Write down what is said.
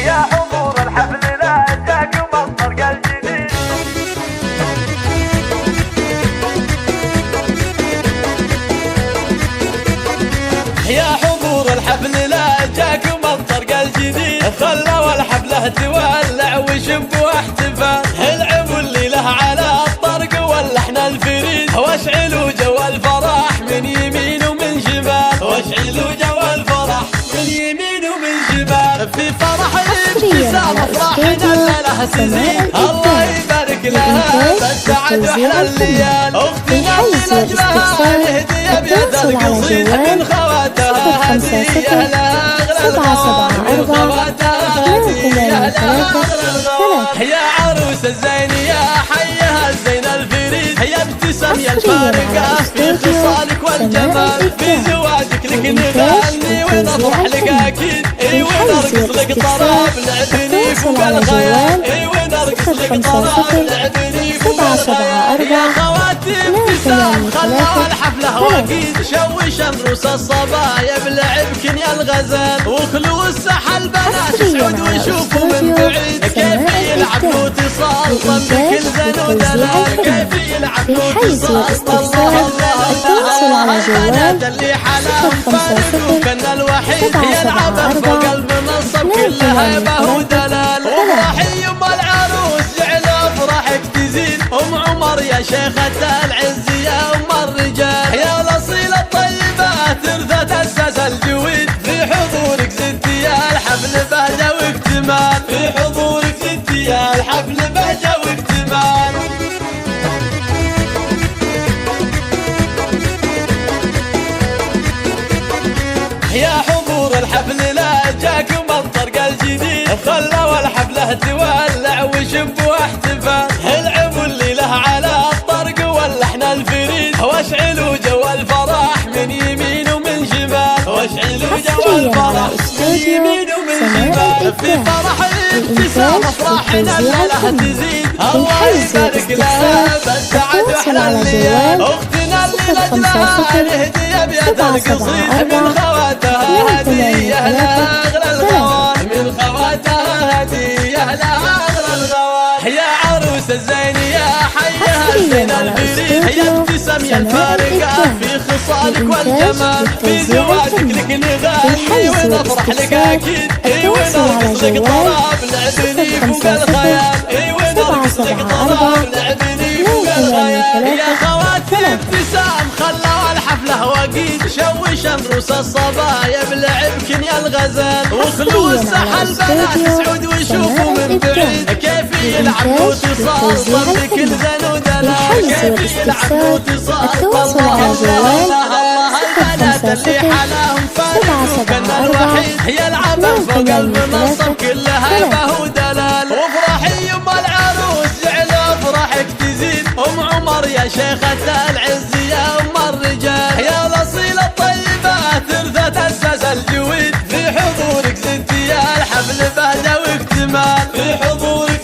يا حضور الحفل لا جاك مطرق الجديد. يا حضور الحفل لا جاك مطرق الجديد، خلوا الحفلة تولع وشب واحتفال، العبوا الليلة على الطرق واللحن الفريد، واشعلوا جو الفرح من يمين ومن شمال، واشعلوا جو الفرح من يمين ومن شمال، في فرح الابتسام افراحنا الليلة تزيد، الله يبارك لها بالسعد واحلى الليال، اختنا من اجلها نهدي بيد القصيد من خواتها هدية لها اغلى الغوار، من خواتها هدية لها اغلى الغوار، يا عروس الزين يا حيها الزين الفريد، يا ابتسام يا الفارقة في خصالك والجمال، في زواجك لك نغني ونفرح لك اكيد، اي ونرقص لك طرب لعبني فوق الخيال، اي ونرقص لك طرب لعبني فوق الخيال، يا خواتي ابتسام خلوا الحفلة وقيد، شوش الروس الصبايا بلعبكن يا الغزال، وخلوا الساحة البنات يسعد ويشوفوا من بعيد، كيف يلعب واتصال بكل زن ودلال، كيف يلعب واتصال الله البنات اللي حلاهم فارقوا كنا الوحيد، يلعب فوق المنصة بكل هيبة ودلال، وافرحي ام العروس جعل افراحك تزيد، ام عمر يا شيخة العز يا ام الرجال، يا الاصيل الطيبات ارثت اساس الجويد، في حضورك زدتي يا الحفل بهجة واكتمال، في حضورك زدتي يا الحفل بهجة واكتمال. يا حضور الحفل لا جاك مطرق الجديد، خلوا الحفلة تولع وشب واحتفال، العبوا الليلة على الطرق واللحن الفريد، واشعلوا جو الفرح من يمين ومن شمال، واشعلوا جو الفرح من يمين ومن شمال، في فرح الابتسام افراحنا الليلة تزيد، الله يبارك لها بالسعد واحلى الليال، اختنا اللي لاجلها نهدي بيد القصيد، من خواتها هدية لها اغلى الغوار، من خواتها هدية لها اغلى الغوار، يا عروس الزين يا حيها الزين الفريد، يا ابتسام يا الفارقة في خصالك والجمال، في زواجك لك نغني ونفرح لك اكيد، اي ونرقص لك طرب لعبني فوق الخيال، اي ونرقص لك طرب لعبني فوق الخيال، يا خواتي ابتسام خلوا الحفلة وقيد، شوش الروس الصبايا بلعبكن يا الغزال، وخلوا الساحة البنات يسعد ويشوفوا من بعيد، كيف يلعب واتصال بكل زن ودلال، كيف يلعب واتصال الله البنات اللي حلاهم فارقوا كنا الوحيد، يلعب فوق المنصة بكل هيبة ودلال، وافرحي ام العروس جعل افراحك تزيد، ام عمر يا شيخة العز يا ام الرجال، يا الاصيل الطيبات ارثت اساس الجويد، في حضورك زدتي يا الحفل بهجة واكتمال، في حضورك